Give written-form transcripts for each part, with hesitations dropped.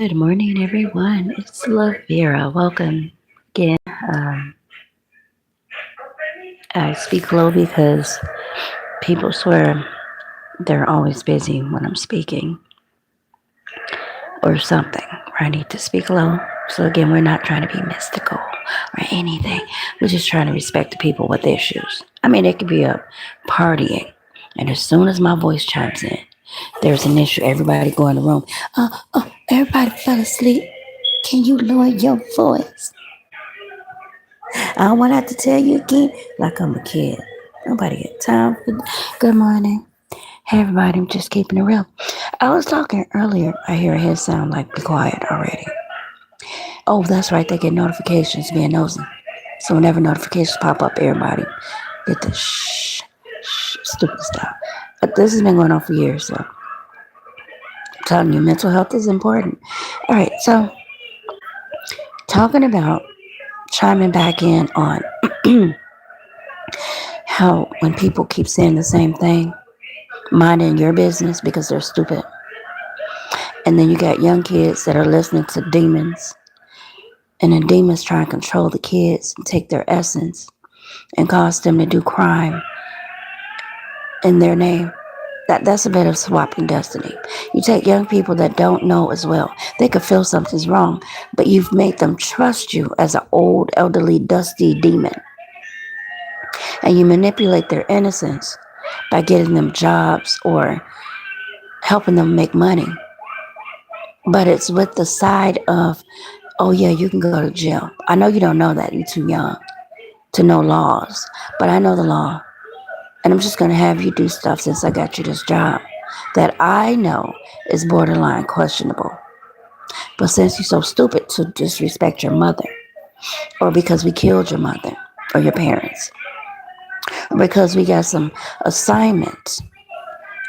Good morning, everyone. It's Lavera. Welcome again. Um, I speak low because people swear they're always busy when I'm speaking or something, or I need to speak low. So, again, we're not trying to be mystical or anything. We're just trying to respect the people with issues. I mean, it could be a partying, and as soon as my voice chimes in, there's an issue. Everybody go in the room. Everybody fell asleep. Can you lower your voice? I don't want to have to tell you again like I'm a kid. Nobody got time for good morning. Hey everybody, I'm just keeping it real. I was talking earlier. I hear his sound like be quiet already. Oh, that's right, they get notifications being nosy. So whenever notifications pop up, everybody get the stupid stuff. But this has been going on for years, so I'm telling you, mental health is important. Alright, so talking about chiming back in on how when people keep saying the same thing, minding your business because they're stupid. And then you got young kids that are listening to demons, and then demons try and control the kids and take their essence and cause them to do crime in their name. That's a bit of swapping destiny. You take young people that don't know as well. They could feel something's wrong, but you've made them trust you as an old, elderly, dusty demon. And you manipulate their innocence by getting them jobs or helping them make money. But it's with the side of, oh yeah, you can go to jail. I know you don't know that. You're too young to know laws. But I know the law. And I'm just going to have you do stuff since I got you this job that I know is borderline questionable. But since you're so stupid to disrespect your mother, or because we killed your mother or your parents, or because we got some assignment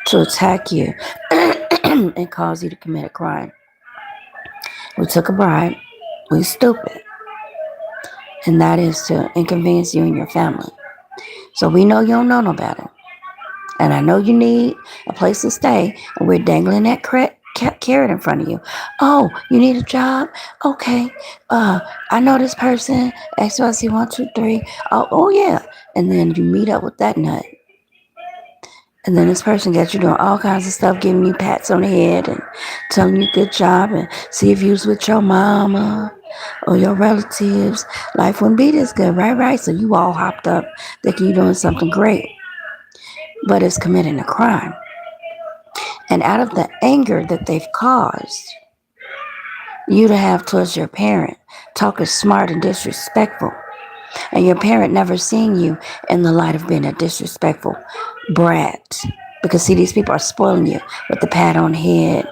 to attack you and cause you to commit a crime, we took a bribe, we stupid. And that is to inconvenience you and your family. So we know you don't know no better. And I know you need a place to stay, and we're dangling that carrot in front of you. Oh, you need a job? Okay. I know this person, XYZ123. Oh yeah. And then you meet up with that nut. And then this person gets you doing all kinds of stuff, giving you pats on the head and telling you good job and see if you was with your mama or your relatives. Life wouldn't be this good, right? So you all hopped up thinking you're doing something great, but it's committing a crime. And out of the anger that they've caused you to have towards your parent, talking smart and disrespectful, and your parent never seeing you in the light of being a disrespectful brat. Because see, these people are spoiling you with the pat on the head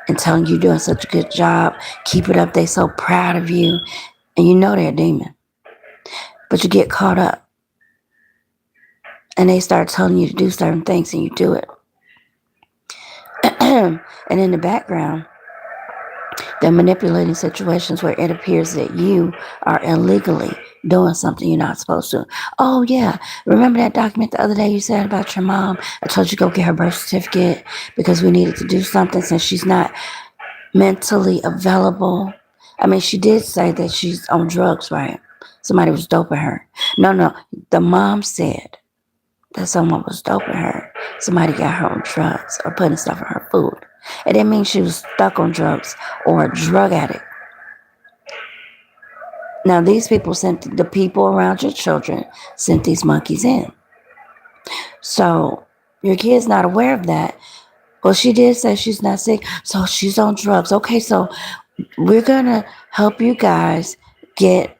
and telling you doing such a good job. Keep it up. They so proud of you. And you know they're a demon. But you get caught up. And they start telling you to do certain things and you do it. And in the background, they're manipulating situations where it appears that you are illegally doing something you're not supposed to. Oh, yeah. Remember that document the other day you said about your mom? I told you to go get her birth certificate because we needed to do something since she's not mentally available. I mean, she did say that she's on drugs, right? Somebody was doping her. No. The mom said that someone was doping her. Somebody got her on drugs or putting stuff in her food. It didn't mean she was stuck on drugs or a drug addict. Now, these people sent the people around your children, sent these monkeys in. So your kid's not aware of that. Well, she did say she's not sick, so she's on drugs. Okay, so we're going to help you guys get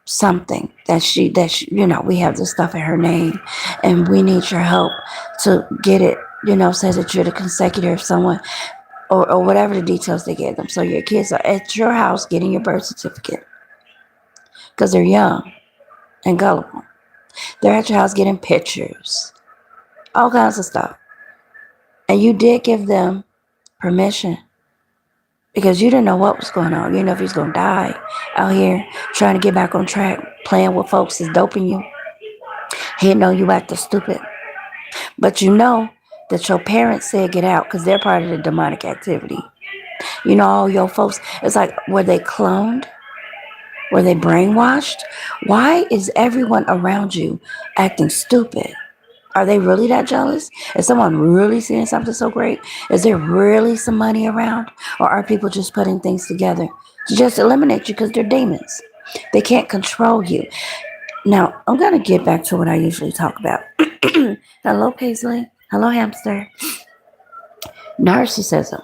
something that she, we have this stuff in her name and we need your help to get it, says that you're the consecutor of someone or whatever the details they gave them. So your kids are at your house getting your birth certificate because they're young and gullible. They're at your house getting pictures, all kinds of stuff. And you did give them permission because you didn't know what was going on. You didn't know if he was going to die out here trying to get back on track, playing with folks that's doping you. He didn't know you acted stupid. But you know that your parents said get out because they're part of the demonic activity. You know, all your folks, it's like, were they cloned? Were they brainwashed? Why is everyone around you acting stupid? Are they really that jealous? Is someone really seeing something so great? Is there really some money around? Or are people just putting things together to just eliminate you because they're demons? They can't control you. Now, I'm going to get back to what I usually talk about. Hello, Paisley. Hello, hamster. Narcissism.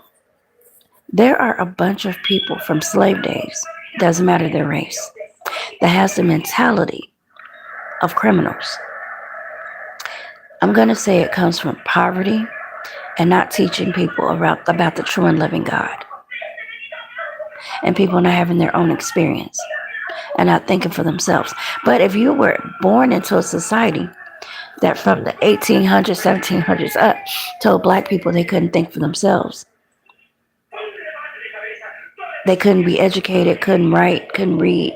There are a bunch of people from slave days, doesn't matter their race, that has the mentality of criminals. I'm going to say it comes from poverty and not teaching people about the true and living God, and people not having their own experience and not thinking for themselves. But if you were born into a society that from the 1800s, 1700s up told black people they couldn't think for themselves, they couldn't be educated, couldn't write, couldn't read,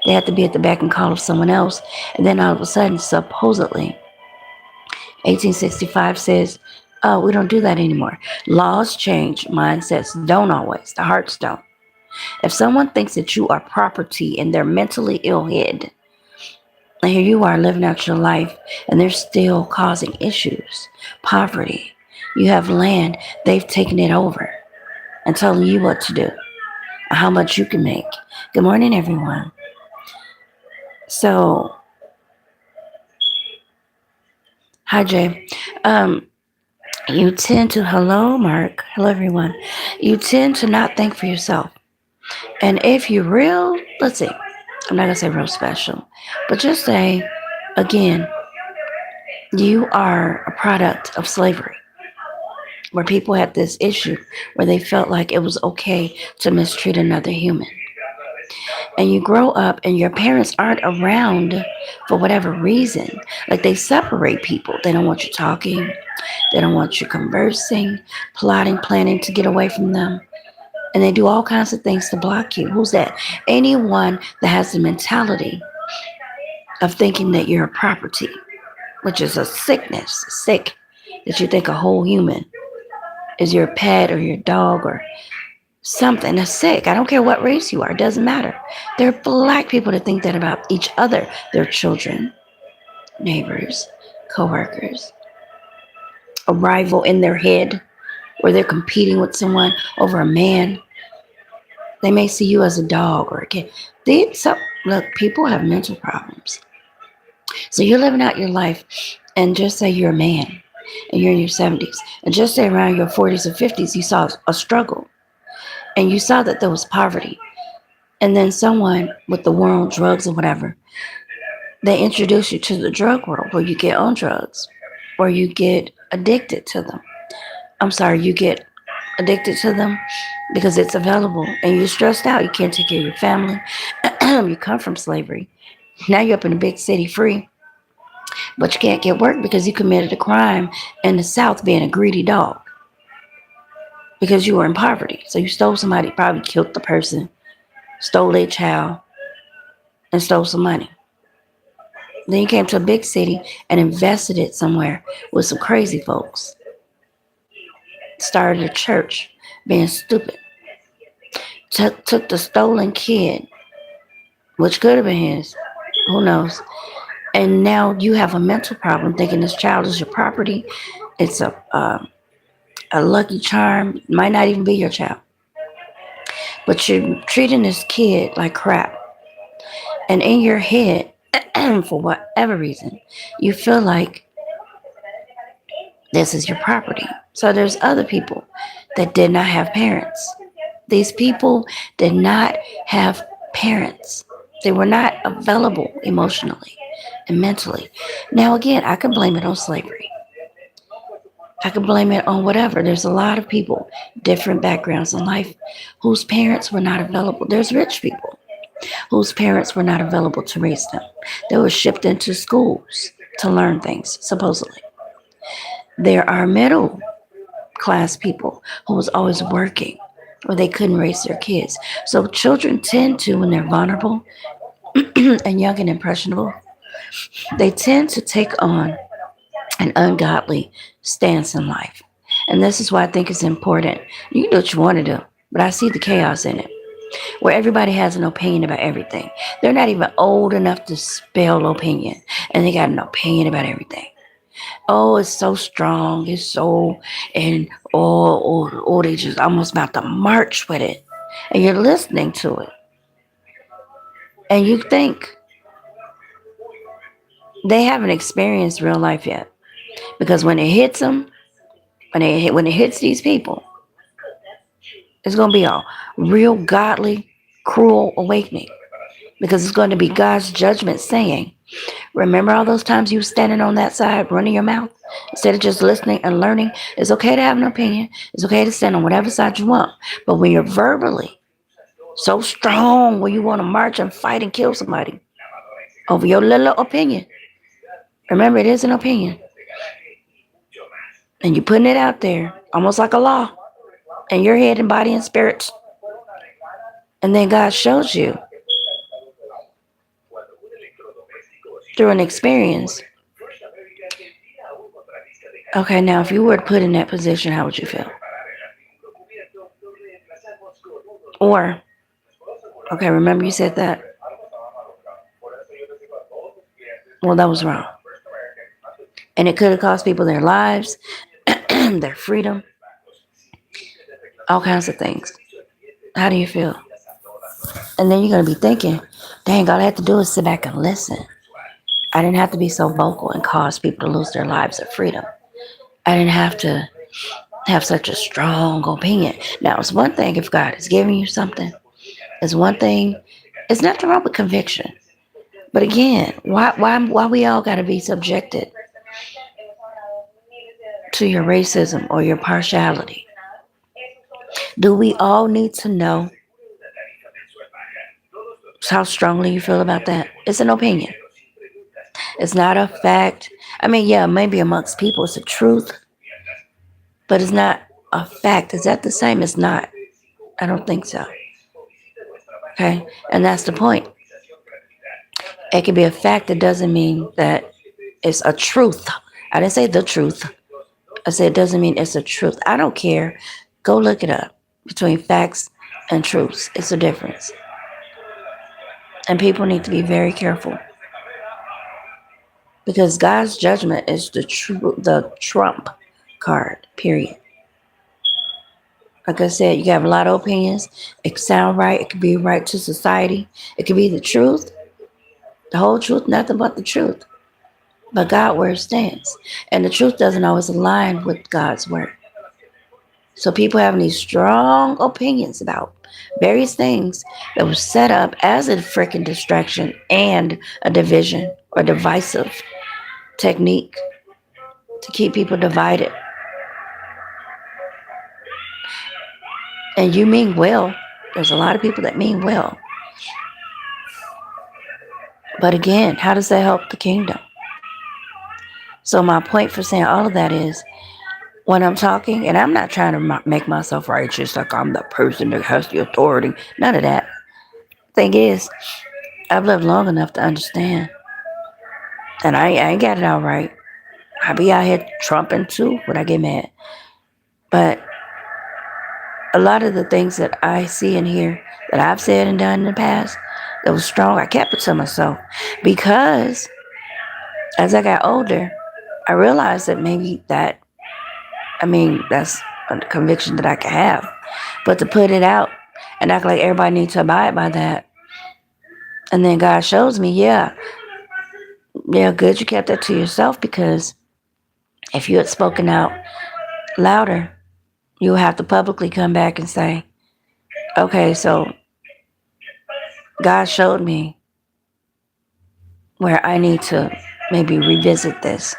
they had to be at the beck and call of someone else, and then all of a sudden, supposedly, 1865 says, oh, we don't do that anymore. Laws change, mindsets don't always, the hearts don't. If someone thinks that you are property in their mentally ill head, and here you are living out your life, and they're still causing issues, poverty, you have land, they've taken it over and telling you what to do, how much you can make. Good morning, everyone. So, hi, Jay. You tend to, hello, Mark. Hello, everyone. You tend to not think for yourself. And if you're real, let's see, I'm not going to say real special, but just say, again, you are a product of slavery, where people had this issue where they felt like it was okay to mistreat another human. And you grow up and your parents aren't around for whatever reason. Like they separate people. They don't want you talking. They don't want you conversing, plotting, planning to get away from them. And they do all kinds of things to block you. Who's that? Anyone that has the mentality of thinking that you're a property, which is a sickness, sick, that you think a whole human is your pet or your dog or something that's sick. I don't care what race you are. It doesn't matter. There are black people that think that about each other, their children, neighbors, co-workers, a rival in their head where they're competing with someone over a man. They may see you as a dog or a kid. Look, people have mental problems. So you're living out your life, and just say you're a man and you're in your 70s, and just say around your 40s or 50s you saw a struggle and you saw that there was poverty, and then someone with the war on drugs or whatever, they introduce you to the drug world where you get on drugs or you get addicted to them. You get addicted to them because it's available and you're stressed out. You can't take care of your family. You come from slavery. Now you're up in a big city free, but you can't get work because you committed a crime in the South being a greedy dog because you were in poverty. So you stole somebody, probably killed the person, stole their child, and stole some money. Then you came to a big city and invested it somewhere with some crazy folks. Started a church, being stupid. Took the stolen kid, which could have been his, who knows. And now you have a mental problem thinking this child is your property. It's a lucky charm, might not even be your child. But you're treating this kid like crap. And in your head, for whatever reason, you feel like this is your property. So there's other people that did not have parents. These people did not have parents. They were not available emotionally and mentally. Now, again, I can blame it on slavery. I can blame it on whatever. There's a lot of people, different backgrounds in life, whose parents were not available. There's rich people whose parents were not available to raise them. They were shipped into schools to learn things, supposedly. There are middle class people who was always working or they couldn't raise their kids. So children tend to, when they're vulnerable and young and impressionable, they tend to take on an ungodly stance in life. And this is why I think it's important. You can do what you want to do. but I see the chaos in it, where everybody has an opinion about everything. They're not even old enough to spell opinion, and they got an opinion about everything. Oh, it's so strong, it's so, and they just almost about to march with it. And you're listening to it. And you think they haven't experienced real life yet. Because when it hits them, when it hits these people, it's going to be a real godly, cruel awakening. Because it's going to be God's judgment saying, remember all those times you were standing on that side, running your mouth? Instead of just listening and learning, it's okay to have an opinion. It's okay to stand on whatever side you want. But when you're verbally so strong, when you want to march and fight and kill somebody over your little opinion, remember, it is an opinion. And you're putting it out there, almost like a law, in your head and body and spirit. And then God shows you through an experience. Okay, now if you were put in that position, how would you feel? Or, okay, remember you said that? Well, that was wrong. And it could have cost people their lives, their freedom, all kinds of things. How do you feel? And then you're going to be thinking, dang, all I had to do is sit back and listen. I didn't have to be so vocal and cause people to lose their lives or freedom. I didn't have to have such a strong opinion. Now, it's one thing if God is giving you something. It's one thing. It's nothing wrong with conviction. But again, why we all got to be subjected to your racism or your partiality? Do we all need to know how strongly you feel about that? It's an opinion. It's not a fact. I mean, yeah, maybe amongst people it's a truth, but it's not a fact. Is that the same? It's not. I don't think so. Okay, and that's the point. It can be a fact that doesn't mean that it's a truth. I didn't say the truth. I said it doesn't mean it's a truth. I don't care. Go look it up. Between facts and truths, it's a difference. And people need to be very careful. Because God's judgment is the trump card, period. Like I said, you can have a lot of opinions. It can sound right. It could be right to society. It could be the truth. The whole truth, nothing but the truth. But God's word stands. And the truth doesn't always align with God's word. So people having these strong opinions about various things that were set up as a freaking distraction and a division or divisive technique to keep people divided. And you mean well. There's a lot of people that mean well. But again, how does that help the kingdom? So my point for saying all of that is, when I'm talking, and I'm not trying to make myself righteous, like I'm the person that has the authority. None of that. Thing is, I've lived long enough to understand. And I ain't got it all right. I be out here trumping too when I get mad. But a lot of the things that I see and hear that I've said and done in the past that was strong, I kept it to myself. Because as I got older, I realized that maybe that's a conviction that I can have. But to put it out and act like everybody needs to abide by that. And then God shows me, yeah, good, you kept that to yourself, because if you had spoken out louder, you would have to publicly come back and say, okay, so God showed me where I need to maybe revisit this.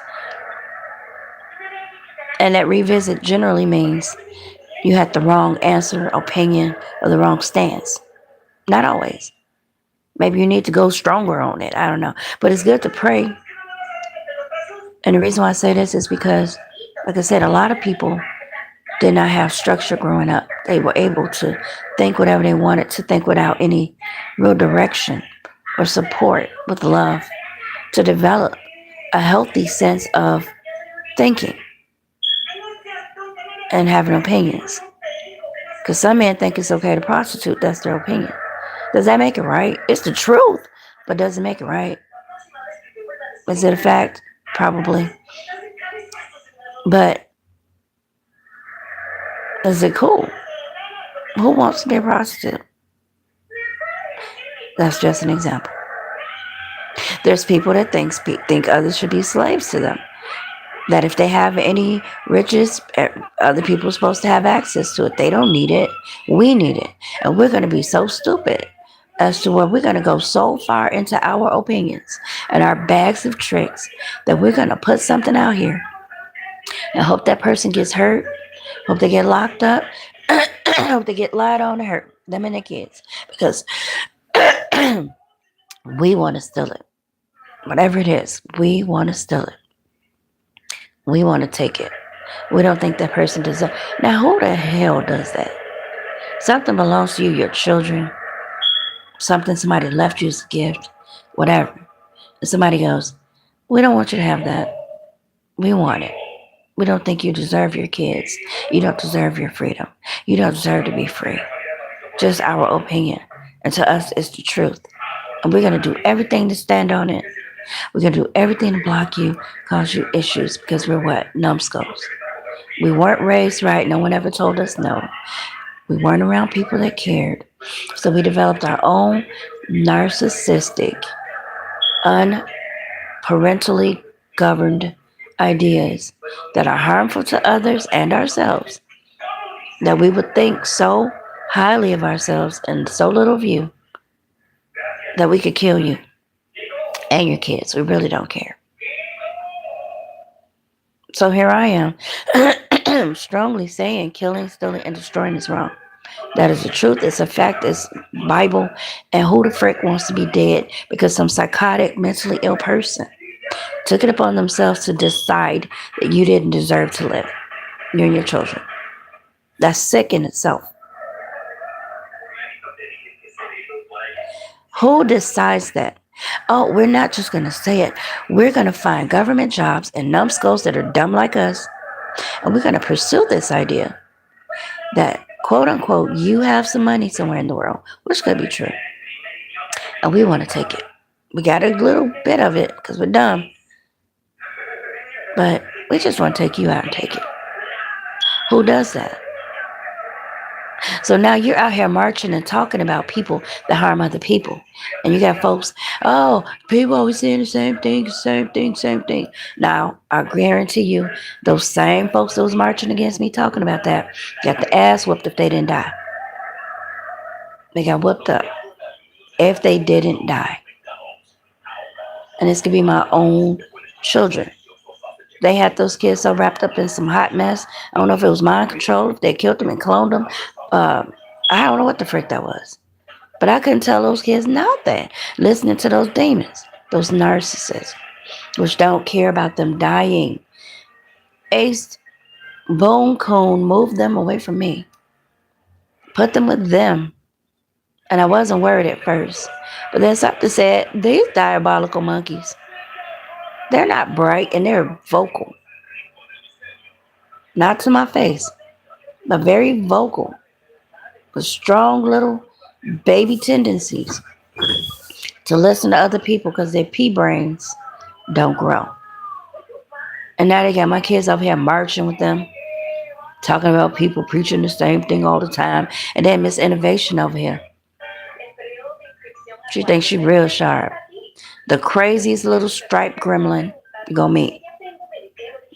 And that revisit generally means you had the wrong answer, opinion, or the wrong stance. Not always. Maybe you need to go stronger on it. I don't know. But it's good to pray. And the reason why I say this is because, like I said, a lot of people did not have structure growing up. They were able to think whatever they wanted to think without any real direction or support with love to develop a healthy sense of thinking and having opinions. Because some men think it's okay to prostitute. That's their opinion. Does that make it right? It's the truth. But does it make it right? Is it a fact? Probably. But is it cool? Who wants to be a prostitute? That's just an example. There's people that think others should be slaves to them. That if they have any riches, other people are supposed to have access to it. They don't need it. We need it. And we're going to be so stupid as to where we're going to go so far into our opinions and our bags of tricks that we're going to put something out here and hope that person gets hurt, hope they get locked up, hope they get lied on and hurt, them and their kids. Because we want to steal it. Whatever it is, we want to steal it. We want to take it. We don't think that person deserves. Now, who the hell does that? Something belongs to you, your children, something somebody left you as a gift, whatever. And somebody goes, we don't want you to have that. We want it. We don't think you deserve your kids. You don't deserve your freedom. You don't deserve to be free. Just our opinion. And to us, it's the truth. And we're going to do everything to stand on it. We're going to do everything to block you, cause you issues, because we're what? Numbskulls. We weren't raised right. No one ever told us no. We weren't around people that cared. So we developed our own narcissistic, unparentally governed ideas that are harmful to others and ourselves, that we would think so highly of ourselves and so little of you that we could kill you and your kids. We really don't care. So here I am, strongly saying killing, stealing, and destroying is wrong. That is the truth. It's a fact. It's Bible. And who the frick wants to be dead because some psychotic, mentally ill person took it upon themselves to decide that you didn't deserve to live, you and your children? That's sick in itself. Who decides that? Oh, we're not just going to say it. We're going to find government jobs and numbskulls that are dumb like us, and we're going to pursue this idea that, quote unquote, you have some money somewhere in the world, which could be true, and we want to take it. We got a little bit of it because we're dumb, but we just want to take you out and take it. Who does that? So now you're out here marching and talking about people that harm other people. And you got folks, oh, people always saying the same thing, same thing, same thing. Now, I guarantee you, those same folks that was marching against me talking about that got the ass whooped if they didn't die. They got whooped up if they didn't die. And this could be my own children. They had those kids so wrapped up in some hot mess. I don't know if it was mind control, if they killed them and cloned them. I don't know what the frick that was. But I couldn't tell those kids nothing. Listening to those demons, those narcissists, which don't care about them dying. Ace, Boom Coon, moved them away from me. Put them with them. And I wasn't worried at first. But then something said, these diabolical monkeys, they're not bright and they're vocal. Not to my face, but very vocal. With strong little baby tendencies to listen to other people because their pea brains don't grow. And now they got my kids up here marching with them, talking about people preaching the same thing all the time. And then Miss Innovation over here. She thinks she real sharp. The craziest little striped gremlin you gonna meet.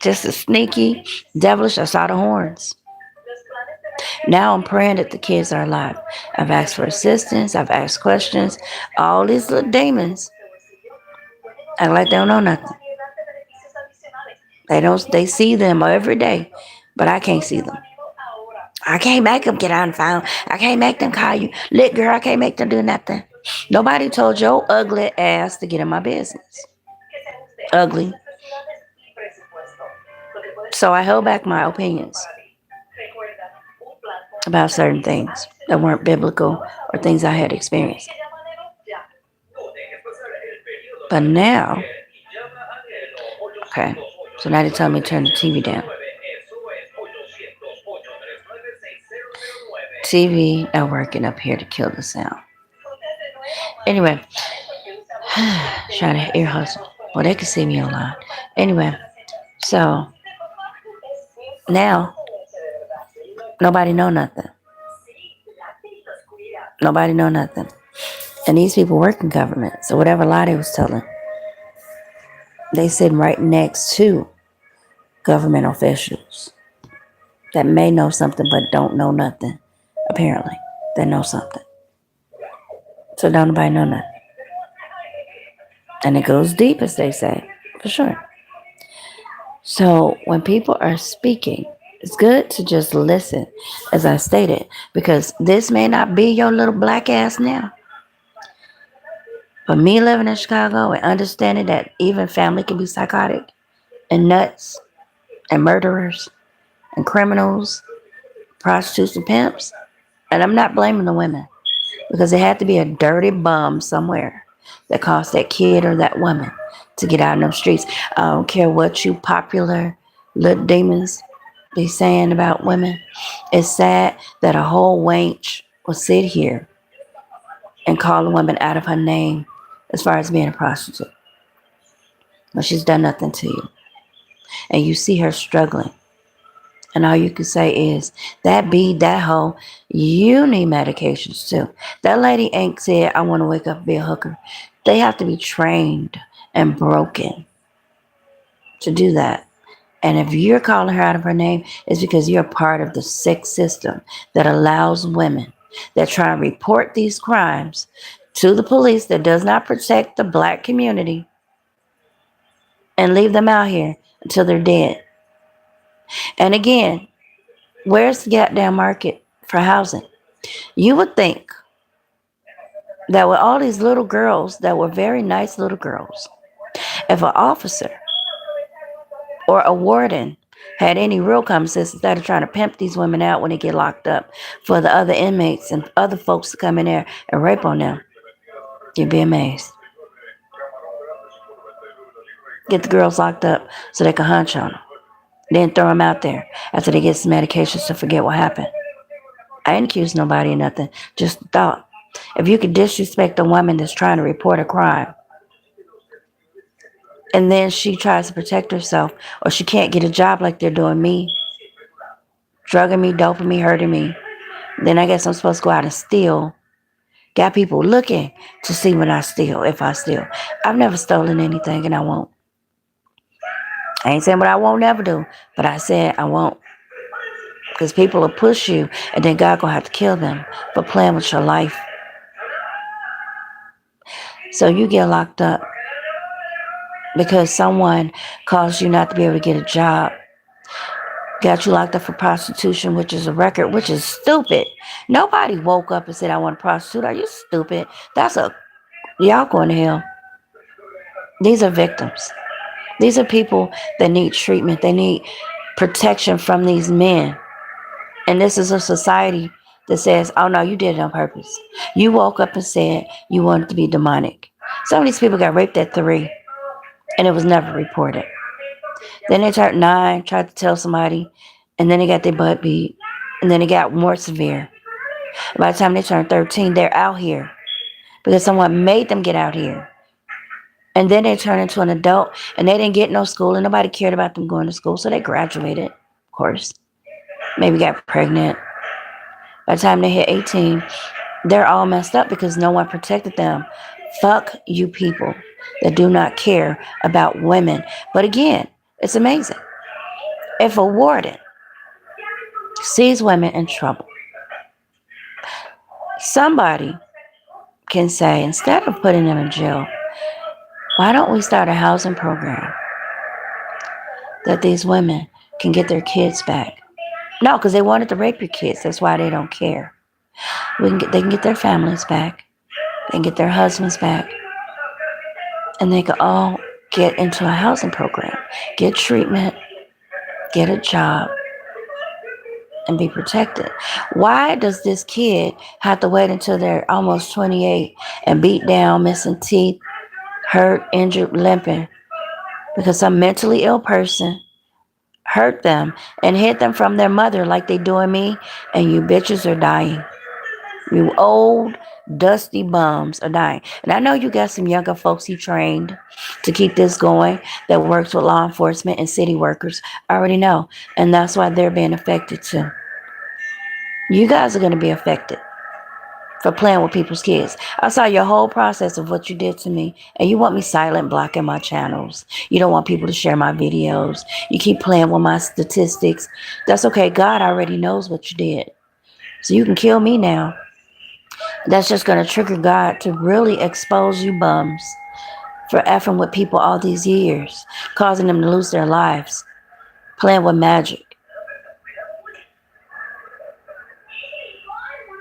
Just as sneaky, devilish as out of horns. Now I'm praying that the kids are alive. I've asked for assistance. I've asked questions. All these little demons act like they don't know nothing. They see them every day, but I can't see them. I can't make them get on the phone. I can't make them call you. Lit girl, I can't make them do nothing. Nobody told your ugly ass to get in my business. Ugly. So I held back my opinions about certain things that weren't biblical or things I had experienced. But now, okay, so now they tell me to turn the TV down. TV not working up here to kill the sound. Anyway, trying to ear hustle. Well, they can see me online. Anyway, so now nobody know nothing. Nobody know nothing. And these people work in government. So whatever lie they was telling, they sitting right next to government officials that may know something but don't know nothing. Apparently, they know something. So don't nobody know nothing. And it goes deep, as they say, for sure. So when people are speaking, it's good to just listen, as I stated, because this may not be your little black ass now. But me living in Chicago and understanding that even family can be psychotic and nuts and murderers and criminals, prostitutes and pimps. And I'm not blaming the women because it had to be a dirty bum somewhere that caused that kid or that woman to get out in them streets. I don't care what you popular little demons be saying about women. It's sad that a whole wench will sit here and call a woman out of her name as far as being a prostitute. But she's done nothing to you. And you see her struggling. And all you can say is, that bee, that hoe, you need medications too. That lady ain't said, I want to wake up and be a hooker. They have to be trained and broken to do that. And if you're calling her out of her name, it's because you're part of the sick system that allows women that try and report these crimes to the police that does not protect the black community and leave them out here until they're dead. And again, where's the goddamn market for housing? You would think that with all these little girls that were very nice little girls, if an officer or a warden had any real common sense instead of trying to pimp these women out when they get locked up for the other inmates and other folks to come in there and rape on them, you'd be amazed. Get the girls locked up so they can hunch on them. Then throw them out there after they get some medications to forget what happened. I ain't accused nobody of nothing. Just thought. If you could disrespect a woman that's trying to report a crime, and then she tries to protect herself, or she can't get a job like they're doing me, drugging me, doping me, hurting me, then I guess I'm supposed to go out and steal. Got people looking to see when I steal, if I steal. I've never stolen anything, and I won't. I ain't saying what I won't never do, but I said I won't. Because people will push you, and then God gonna have to kill them for playing with your life. So you get locked up because someone caused you not to be able to get a job. Got you locked up for prostitution, which is a record, which is stupid. Nobody woke up and said, I want to prostitute. Are you stupid? Y'all going to hell. These are victims. These are people that need treatment. They need protection from these men. And this is a society that says, oh no, you did it on purpose. You woke up and said you wanted to be demonic. Some of these people got raped at 3 and it was never reported. Then they turned 9, tried to tell somebody, and then they got their butt beat, and then it got more severe. By the time they turned 13, they're out here because someone made them get out here. And then they turned into an adult, and they didn't get no school, and nobody cared about them going to school, so they graduated, of course. Maybe got pregnant. By the time they hit 18, they're all messed up because no one protected them. Fuck you people that do not care about women. But again, it's amazing. If a warden sees women in trouble, somebody can say, instead of putting them in jail, why don't we start a housing program that these women can get their kids back? No, because they wanted to rape your kids. That's why they don't care. They can get their families back. They can get their husbands back. And they can all get into a housing program, get treatment, get a job, and be protected. Why does this kid have to wait until they're almost 28 and beat down, missing teeth, hurt, injured, limping? Because some mentally ill person hurt them, and hid them from their mother like they doing me, and you bitches are dying. You old, dusty bums are dying. And I know you got some younger folks you trained to keep this going that works with law enforcement and city workers. I already know. And that's why they're being affected too. You guys are going to be affected for playing with people's kids. I saw your whole process of what you did to me, and you want me silent, blocking my channels. You don't want people to share my videos. You keep playing with my statistics. That's okay. God already knows what you did. So you can kill me now. That's just going to trigger God to really expose you bums for effing with people all these years, causing them to lose their lives, playing with magic.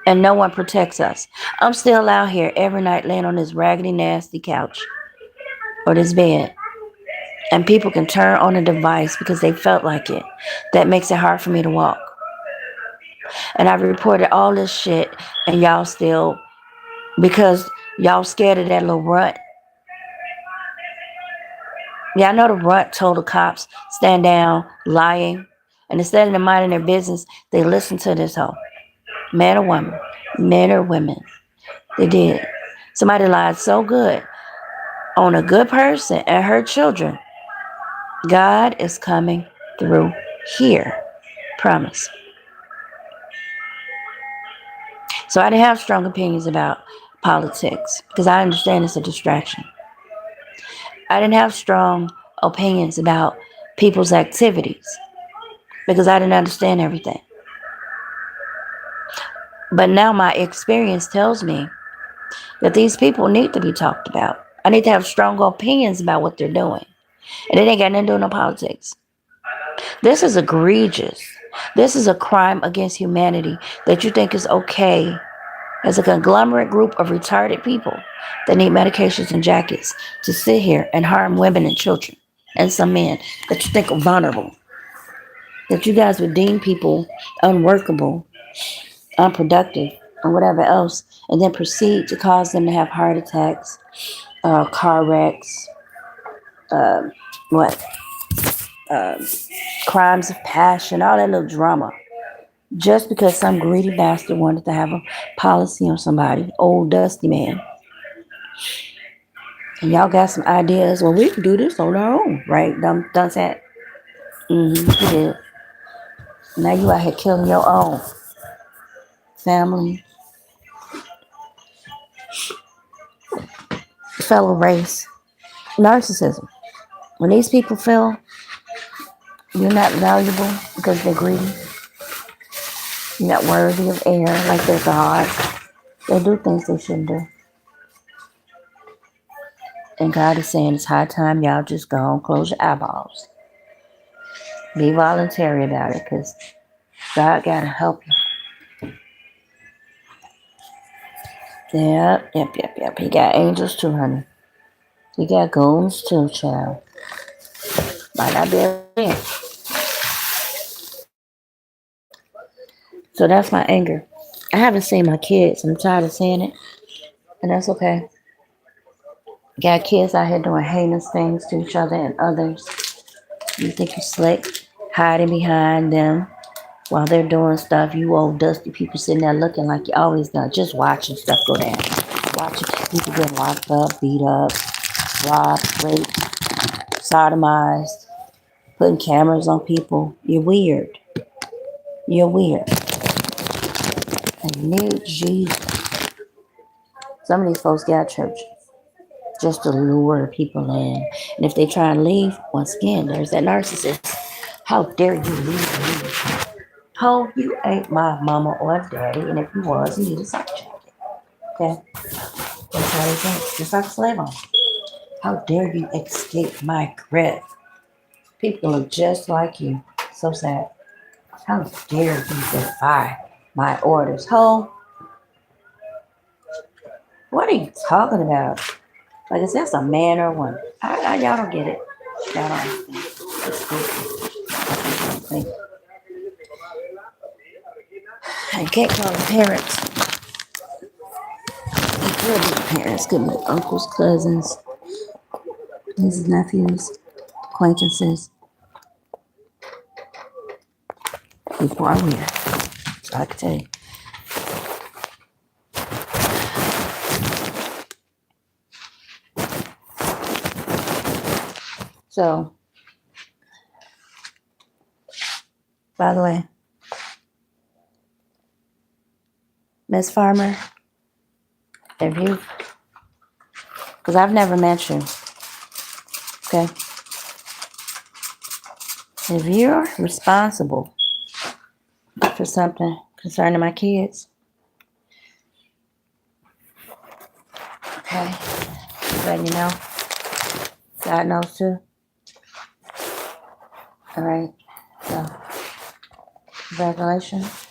And no one protects us. I'm still out here every night laying on this raggedy, nasty couch or this bed. And people can turn on a device because they felt like it. That makes it hard for me to walk. And I've reported all this shit, and y'all still, because y'all scared of that little runt. Yeah, I know the runt told the cops, stand down, lying. And instead of them minding their business, they listened to this hoe. Man or woman. Men or women. They did. Somebody lied so good on a good person and her children. God is coming through here. Promise. So I didn't have strong opinions about politics because I understand it's a distraction. I didn't have strong opinions about people's activities because I didn't understand everything. But now my experience tells me that these people need to be talked about. I need to have strong opinions about what they're doing. And it ain't got nothing to do with no politics. This is egregious. This is a crime against humanity that you think is okay as a conglomerate group of retarded people that need medications and jackets to sit here and harm women and children and some men that you think are vulnerable. That you guys would deem people unworkable, unproductive, or whatever else, and then proceed to cause them to have heart attacks, car wrecks, what, crimes of passion, all that little drama. Just because some greedy bastard wanted to have a policy on somebody, old dusty man. And y'all got some ideas. Well, we can do this on our own, right? Done that. You did. Now you out here killing your own family, fellow race. Narcissism. When these people feel you're not valuable because they're greedy, you're not worthy of air like they're God, they do things they shouldn't do. And God is saying it's high time y'all just go and close your eyeballs. Be voluntary about it because God got to help you. Yep. He got angels too, honey. He got goons too, child. Might not be able to. So that's my anger. I haven't seen my kids. I'm tired of seeing it. And that's okay. Got kids out here doing heinous things to each other and others. You think you're slick, hiding behind them while they're doing stuff. You old dusty people sitting there looking like you always done, just watching stuff go down. Watching people get locked up, beat up, robbed, raped, sodomized, putting cameras on people. You're weird. You're weird. And you need Jesus. Some of these folks got church just to lure people in. And if they try and leave, once again, there's that narcissist. How dare you leave me? Oh, you ain't my mama or daddy, and if you was, you need a side jacket. Okay? That's how they think. Just like a slave owner. How dare you escape my grip? People look just like you. So sad. How dare you defy my orders? Ho, what are you talking about? Like, is this a man or a woman? Y'all don't get it. Y'all don't understand. It's stupid. Like, I can't call them parents. They could be parents, could be uncles, cousins, nieces, nephews, acquaintances. People are weird. So I can tell you. So, by the way, Miss Farmer, if you, because I've never met you, okay? If you're responsible for something concerning my kids, okay, letting you know, God knows too. All right, so congratulations.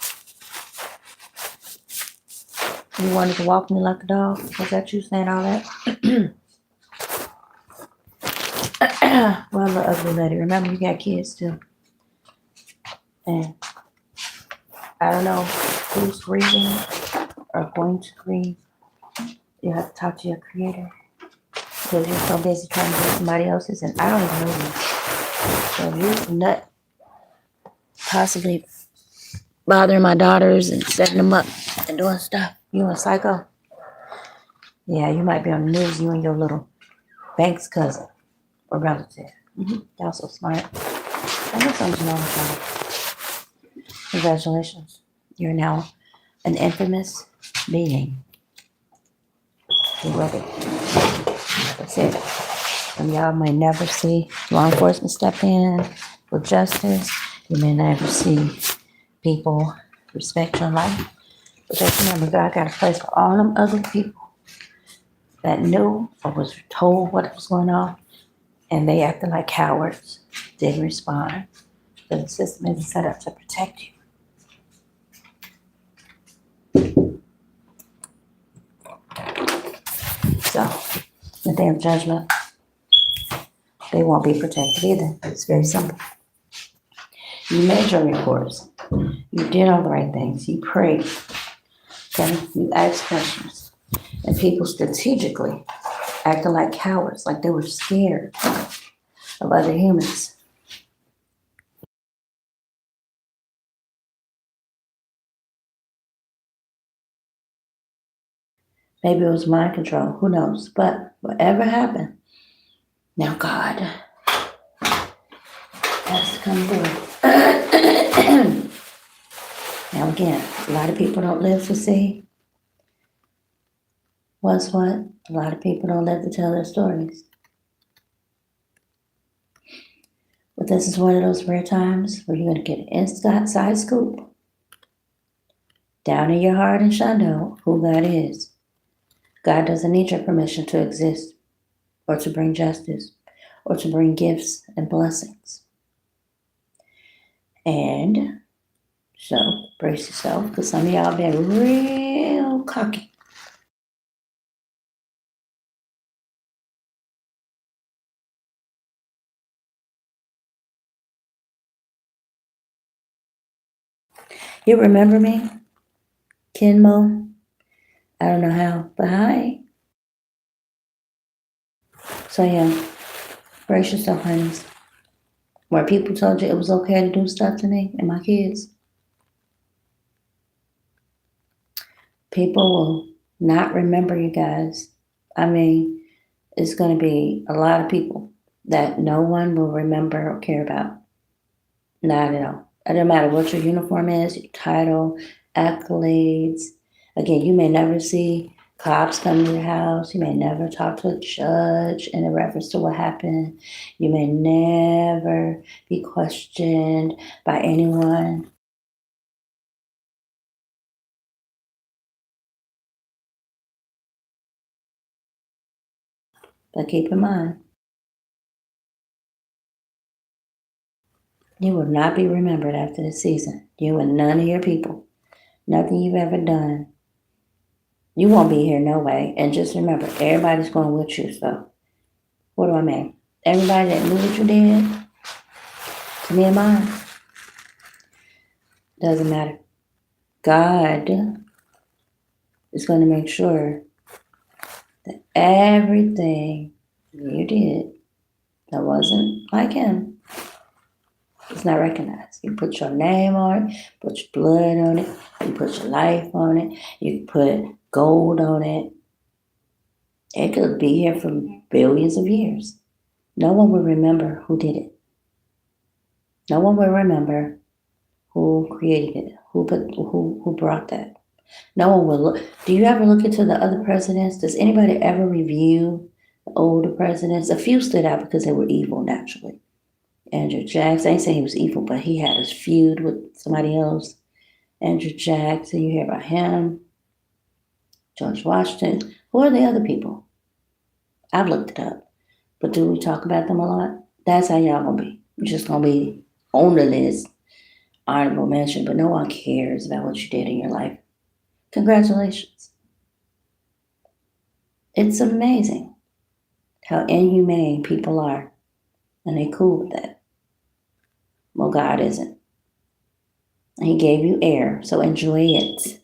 You wanted to walk me like a dog? Was that you saying all that? Well, the ugly lady, remember you got kids too. And I don't know who's grieving or going to grieve. You have to talk to your creator because you're so busy trying to get somebody else's, and I don't even know you. So if you're nut possibly bothering my daughters and setting them up and doing stuff, you a psycho. Yeah, you might be on the news, you and your little Banks cousin or relative. Y'all so smart. I know something's wrong with y'all. Congratulations. You're now an infamous being. Beloved. That's it. And y'all may never see law enforcement step in with justice. You may never see people respect your life. But just remember, God got a place for all them ugly people that knew or was told what was going on, and they acted like cowards, didn't respond. But the system isn't set up to protect you. So, the day of judgment, they won't be protected either. It's very simple. You made your reports. You did all the right things. You prayed. Okay? You asked questions. And people strategically acted like cowards, like they were scared of other humans. Maybe it was mind control. Who knows? But whatever happened, now God has to come through. Now again, a lot of people don't live to see what's what. A lot of people don't live to tell their stories. But this is one of those rare times where you're going to get an inside scoop down in your heart and shundo who God is. God doesn't need your permission to exist or to bring justice or to bring gifts and blessings. And so brace yourself, because some of y'all been real cocky. You remember me? Kenmo? I don't know how, but hi. So yeah, brace yourself, honeys. Where people told you it was okay to do stuff to me and my kids, people will not remember you guys. I mean, it's going to be a lot of people that no one will remember or care about. Not at all. It doesn't matter what your uniform is, your title, accolades. Again, you may never see cops come to your house. You may never talk to a judge in reference to what happened. You may never be questioned by anyone. But keep in mind, you will not be remembered after the season. You and none of your people. Nothing you've ever done. You won't be here no way. And just remember, everybody's going with you. So, what do I mean? Everybody that knew what you did, to me and mine, doesn't matter. God is going to make sure that everything you did that wasn't like Him It's not recognized. You put your name on it, put your blood on it, you put your life on it, you put gold on it. It could be here for billions of years. No one will remember who did it. No one will remember who created it, who brought that. No one will look. Do you ever look into the other presidents? Does anybody ever review the older presidents? A few stood out because they were evil naturally. Andrew Jackson, I ain't saying he was evil, but he had his feud with somebody else. Andrew Jackson, you hear about him. George Washington. Who are the other people? I've looked it up. But do we talk about them a lot? That's how y'all gonna be. You're just gonna be on the list, honorable mention, but no one cares about what you did in your life. Congratulations. It's amazing how inhumane people are, and they cool with that. Well, God isn't. He gave you air, so enjoy it.